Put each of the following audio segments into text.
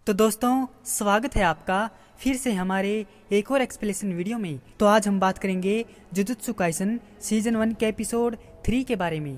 तो दोस्तों, स्वागत है आपका फिर से हमारे एक और एक्सप्लेनेशन वीडियो में। तो आज हम बात करेंगे जुजुत्सु काइसन सीजन 1 के एपिसोड 3 के बारे में।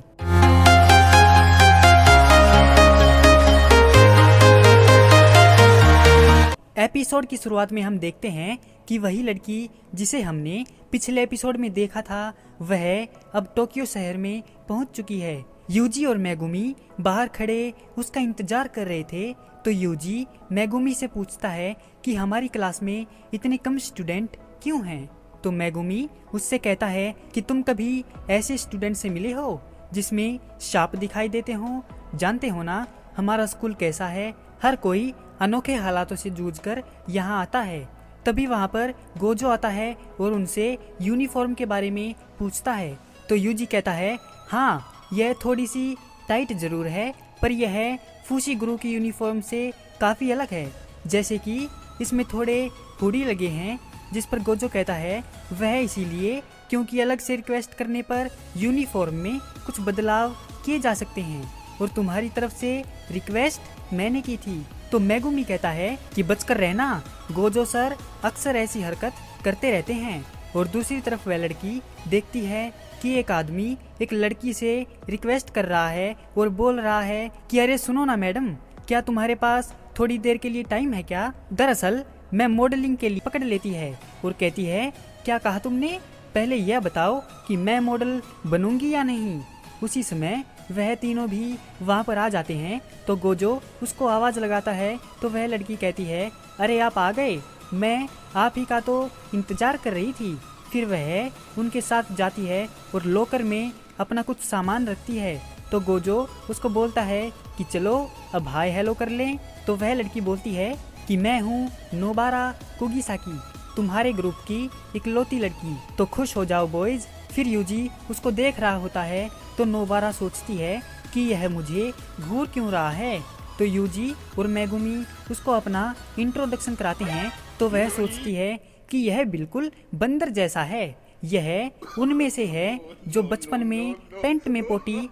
एपिसोड की शुरुआत में हम देखते हैं कि वही लड़की जिसे हमने पिछले एपिसोड में देखा था वह अब टोक्यो शहर में पहुंच चुकी है। यूजी और मेगुमी बाहर खड़े उसका इंतजार कर रहे थे। तो यूजी मेगुमी से पूछता है कि हमारी क्लास में इतने कम स्टूडेंट क्यों हैं। तो मेगुमी उससे कहता है कि तुम कभी ऐसे स्टूडेंट से मिले हो जिसमें शाप दिखाई देते हो। जानते हो ना हमारा स्कूल कैसा है, हर कोई अनोखे हालातों से जूझकर यहाँ आता है। तभी वहाँ पर गोजो आता है और उनसे यूनिफॉर्म के बारे में पूछता है। तो यूजी कहता है, हाँ यह थोड़ी सी टाइट जरूर है, पर यह फूशी गुरु की यूनिफॉर्म से काफ़ी अलग है। जैसे कि इसमें थोड़े हुडी लगे हैं। जिस पर गोजो कहता है वह इसीलिए क्योंकि अलग से रिक्वेस्ट करने पर यूनिफॉर्म में कुछ बदलाव किए जा सकते हैं और तुम्हारी तरफ से रिक्वेस्ट मैंने की थी। तो मेगुमी कहता है कि बचकर रहना, गोजो सर अक्सर ऐसी हरकत करते रहते हैं। और दूसरी तरफ वह लड़की देखती है कि एक आदमी एक लड़की से रिक्वेस्ट कर रहा है और बोल रहा है कि अरे सुनो ना मैडम, क्या तुम्हारे पास थोड़ी देर के लिए टाइम है क्या? दरअसल मैं मॉडलिंग के लिए पकड़ लेती है और कहती है, क्या कहा तुमने? पहले यह बताओ कि मैं मॉडल बनूंगी या नहीं। उसी समय वह तीनों भी वहाँ पर आ जाते हैं। तो गोजो उसको आवाज़ लगाता है तो वह लड़की कहती है, अरे आप आ गए, मैं आप ही का तो इंतजार कर रही थी। फिर वह उनके साथ जाती है और लॉकर में अपना कुछ सामान रखती है। तो गोजो उसको बोलता है कि चलो अब हाय हेलो कर लें। तो वह लड़की बोलती है कि मैं हूँ नोबारा कुगिसाकी, तुम्हारे ग्रुप की इकलौती लड़की, तो खुश हो जाओ बॉयज। फिर यूजी उसको देख रहा होता है तो नोबारा सोचती है कि यह मुझे घूर क्यों रहा है। तो यूजी और मेगुमी उसको अपना इंट्रोडक्शन कराते हैं। तो वह सोचती है कि यह बिल्कुल बंदर जैसा है, यह उनमें से है जो बचपन में पेंट में पोटी।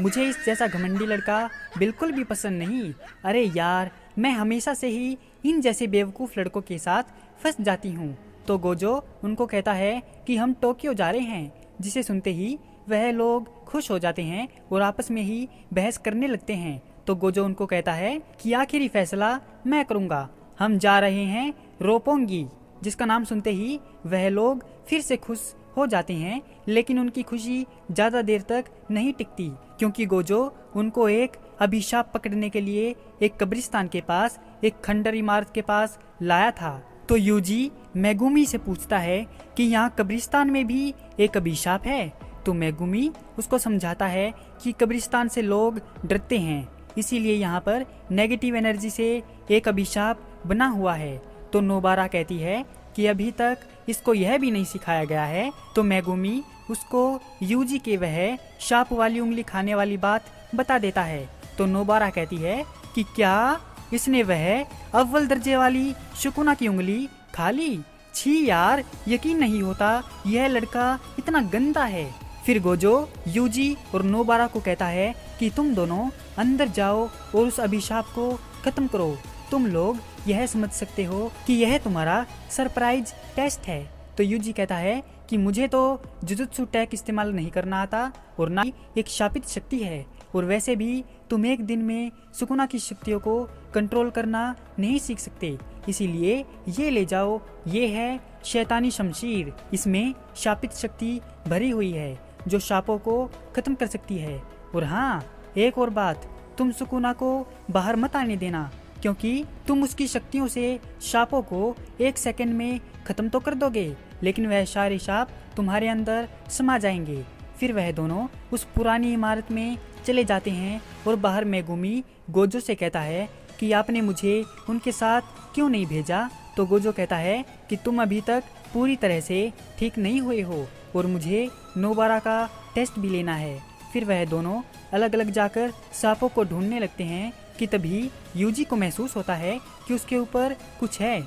मुझे इस जैसा घमंडी लड़का बिल्कुल भी पसंद नहीं। अरे यार, मैं हमेशा से ही इन जैसे बेवकूफ़ लड़कों के साथ फंस जाती हूँ। तो गोजो उनको कहता है कि हम टोक्यो जा रहे हैं, जिसे सुनते ही वह लोग खुश हो जाते हैं और आपस में ही बहस करने लगते हैं। तो गोजो उनको कहता है कि आखिरी फैसला मैं करूँगा, हम जा रहे हैं रोपोंगी। जिसका नाम सुनते ही वह लोग फिर से खुश हो जाते हैं, लेकिन उनकी खुशी ज़्यादा देर तक नहीं टिकती क्योंकि गोजो उनको एक अभिशाप पकड़ने के लिए एक कब्रिस्तान के पास, एक खंडर इमारत के पास लाया था। तो यूजी मेगुमी से पूछता है कि यहाँ कब्रिस्तान में भी एक अभिशाप है। तो मेगुमी उसको समझाता है कि कब्रिस्तान से लोग डरते हैं, इसीलिए यहाँ पर नेगेटिव एनर्जी से एक अभिशाप बना हुआ है। तो नोबारा कहती है कि अभी तक इसको यह भी नहीं सिखाया गया है। तो मेगुमी उसको यूजी के वह शाप वाली उंगली खाने वाली बात बता देता है। तो नोबारा कहती है कि क्या इसने वह अव्वल दर्जे वाली शुकुना की उंगली खा ली? छी यार, यकीन नहीं होता यह लड़का इतना गंदा है। फिर गोजो यूजी और नोबारा को कहता है कि तुम दोनों अंदर जाओ और उस अभिशाप को खत्म करो। तुम लोग यह समझ सकते हो कि यह तुम्हारा सरप्राइज टेस्ट है। तो यूजी कहता है कि मुझे तो जुजुत्सु टेक इस्तेमाल नहीं करना आता और ना ही एक शापित शक्ति है, और वैसे भी तुम एक दिन में सुकुना की शक्तियों को कंट्रोल करना नहीं सीख सकते, इसीलिए ये ले जाओ। ये है शैतानी शमशीर, इसमें शापित शक्ति भरी हुई है जो शापों को खत्म कर सकती है। और हाँ, एक और बात, तुम सुकुना को बाहर मत आने देना, क्योंकि तुम उसकी शक्तियों से शापों को एक सेकंड में खत्म तो कर दोगे, लेकिन वह सारे शाप तुम्हारे अंदर समा जाएंगे। फिर वह दोनों उस पुरानी इमारत में चले जाते हैं और बाहर मेगुमी गोजो से कहता है कि आपने मुझे उनके साथ क्यों नहीं भेजा। तो गोजो कहता है कि तुम अभी तक पूरी तरह से ठीक नहीं हुए हो और मुझे नोबारा का टेस्ट भी लेना है। फिर वह दोनों अलग अलग जाकर सांपों को ढूंढने लगते हैं कि तभी यूजी को महसूस होता है कि उसके ऊपर कुछ है।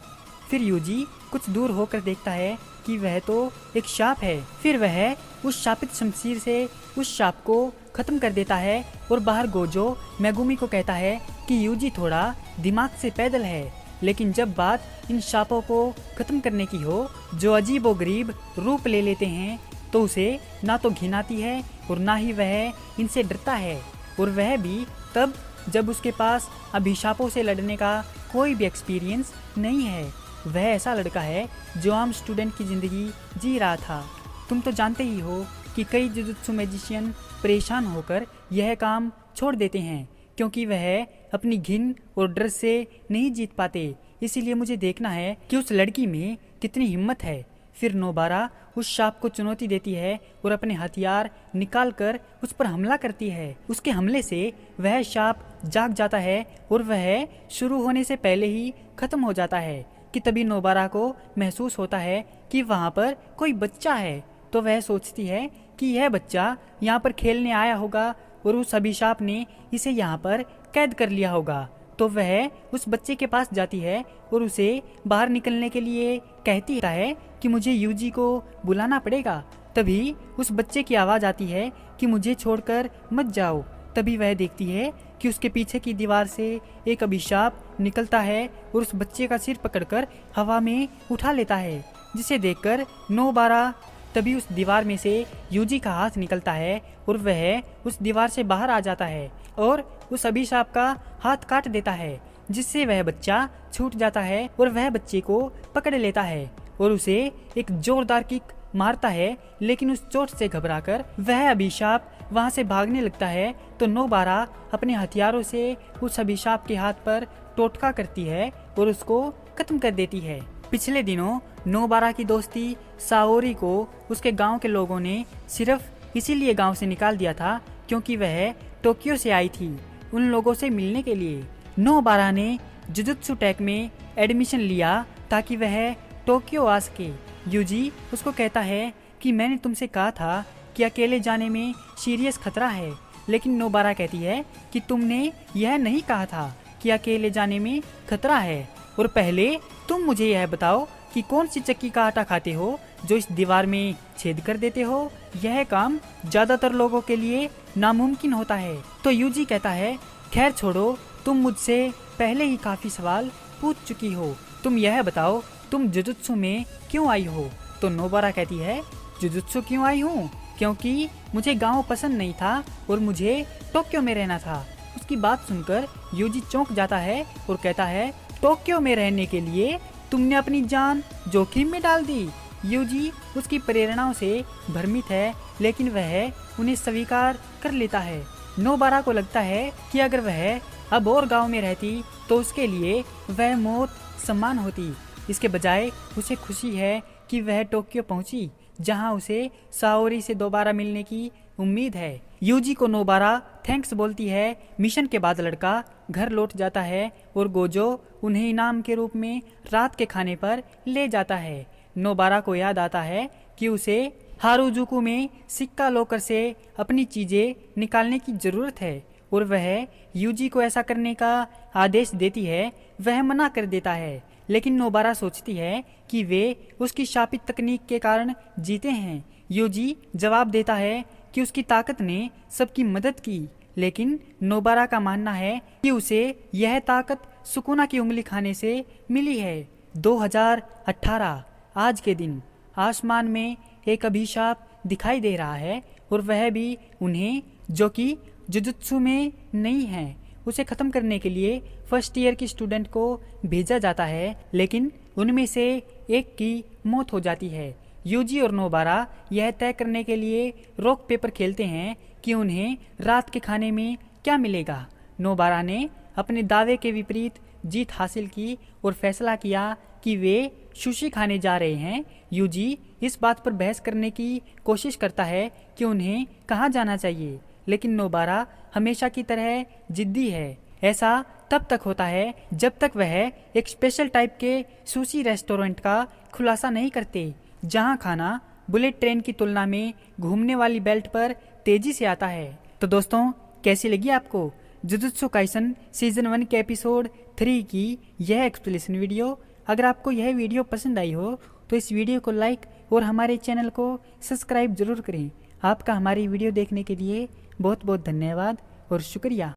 फिर यूजी कुछ दूर होकर देखता है कि वह तो एक शाप है। फिर वह उस शापित शमशीर से उस शाप को खत्म कर देता है और बाहर गोजो मेगुमी को कहता है कि यूजी थोड़ा दिमाग से पैदल है, लेकिन जब बात इन शापों को खत्म करने की हो जो अजीबोगरीब रूप ले लेते हैं, तो उसे ना तो घिन आती है और ना ही वह इनसे डरता है, और वह भी तब जब उसके पास अभिशापों से लड़ने का कोई भी एक्सपीरियंस नहीं है। वह ऐसा लड़का है जो आम स्टूडेंट की ज़िंदगी जी रहा था। तुम तो जानते ही हो कि कई जुजुत्सु मैजिशियन परेशान होकर यह काम छोड़ देते हैं, क्योंकि वह अपनी घिन और डर से नहीं जीत पाते। इसीलिए मुझे देखना है कि उस लड़की में कितनी हिम्मत है। फिर नोबारा उस शाप को चुनौती देती है और अपने हथियार निकालकर उस पर हमला करती है। उसके हमले से वह शाप जाग जाता है और वह शुरू होने से पहले ही खत्म हो जाता है कि तभी नोबारा को महसूस होता है कि वहाँ पर कोई बच्चा है। तो वह सोचती है कि यह बच्चा यहाँ पर खेलने आया होगा और उस अभिशाप ने इसे यहाँ पर कैद कर लिया होगा। तो वह उस बच्चे के पास जाती है और उसे बाहर निकलने के लिए कहती है कि मुझे यूजी को बुलाना पड़ेगा। तभी उस बच्चे की आवाज़ आती है कि मुझे छोड़कर मत जाओ। तभी वह देखती है कि उसके पीछे की दीवार से एक अभिशाप निकलता है और उस बच्चे का सिर पकड़कर हवा में उठा लेता है, जिसे देखकर नोबारा तभी उस दीवार में से यूजी का हाथ निकलता है और वह उस दीवार से बाहर आ जाता है और उस अभिशाप का हाथ काट देता है, जिससे वह बच्चा छूट जाता है और वह बच्चे को पकड़ लेता है और उसे एक जोरदार किक मारता है। लेकिन उस चोट से घबराकर वह अभिशाप वहां से भागने लगता है। तो नोबारा अपने हथियारों से उस अभिशाप के हाथ पर टोटका करती है और उसको खत्म कर देती है। पिछले दिनों नोबारा की दोस्ती साओरी को उसके गांव के लोगों ने सिर्फ इसीलिए गांव से निकाल दिया था क्योंकि वह टोक्यो से आई थी उन लोगों से मिलने के लिए। नोबारा ने जुजुत्सु टेक में एडमिशन लिया ताकि वह टोक्यो आ सके। यूजी उसको कहता है कि मैंने तुमसे कहा था कि अकेले जाने में सीरियस खतरा है, लेकिन नोबारा कहती है कि तुमने यह नहीं कहा था कि अकेले जाने में खतरा है, और पहले तुम मुझे यह बताओ कि कौन सी चक्की का आटा खाते हो जो इस दीवार में छेद कर देते हो। यह काम ज्यादातर लोगों के लिए नामुमकिन होता है। तो यूजी कहता है खैर छोड़ो, तुम मुझसे पहले ही काफी सवाल पूछ चुकी हो, तुम यह बताओ तुम जुजुत्सु में क्यों आई हो। तो नोबारा कहती है जुजुत्सु क्यों आई हूँ, क्योंकि मुझे गांव पसंद नहीं था और मुझे टोक्यो में रहना था। उसकी बात सुनकर यूजी चौंक जाता है और कहता है टोक्यो में रहने के लिए तुमने अपनी जान जोखिम में डाल दी। यूजी उसकी प्रेरणाओं से भ्रमित है, लेकिन वह उन्हें स्वीकार कर लेता है। नोबारा को लगता है कि अगर वह अब और गांव में रहती तो उसके लिए वह मौत सम्मान होती। इसके बजाय उसे खुशी है कि वह टोक्यो पहुंची, जहां उसे साओरी से दोबारा मिलने की उम्मीद है। यूजी को नोबारा थैंक्स बोलती है। मिशन के बाद लड़का घर लौट जाता है और गोजो उन्हें इनाम के रूप में रात के खाने पर ले जाता है। नोबारा को याद आता है कि उसे हारुजुकु में सिक्का लॉकर से अपनी चीजें निकालने की जरूरत है और वह यूजी को ऐसा करने का आदेश देती है। वह मना कर देता है, लेकिन नोबारा सोचती है कि वे उसकी शापित तकनीक के कारण जीते हैं। यूजी जवाब देता है कि उसकी ताकत ने सबकी मदद की, लेकिन नोबारा का मानना है कि उसे यह ताकत सुकुना की उंगली खाने से मिली है। 2018 आज के दिन आसमान में एक अभिशाप दिखाई दे रहा है और वह भी उन्हें जो कि जुजुत्सु में नहीं है, उसे खत्म करने के लिए फर्स्ट ईयर की स्टूडेंट को भेजा जाता है, लेकिन उनमें से एक की मौत हो जाती है। यूजी और नोबारा यह तय करने के लिए रॉक पेपर खेलते हैं कि उन्हें रात के खाने में क्या मिलेगा। नोबारा ने अपने दावे के विपरीत जीत हासिल की और फैसला किया कि वे सुशी खाने जा रहे हैं। यूजी इस बात पर बहस करने की कोशिश करता है कि उन्हें कहाँ जाना चाहिए, लेकिन नोबारा हमेशा की तरह जिद्दी है। ऐसा तब तक होता है जब तक वह एक स्पेशल टाइप के सुशी रेस्टोरेंट का खुलासा नहीं करते, जहां खाना बुलेट ट्रेन की तुलना में घूमने वाली बेल्ट पर तेजी से आता है। तो दोस्तों, कैसी लगी आपको जुजुत्सु काइसन सीजन 1 के एपिसोड 3 की यह एक्सप्लेनेशन वीडियो? अगर आपको यह वीडियो पसंद आई हो तो इस वीडियो को लाइक और हमारे चैनल को सब्सक्राइब जरूर करें। आपका हमारी वीडियो देखने के लिए बहुत बहुत धन्यवाद और शुक्रिया।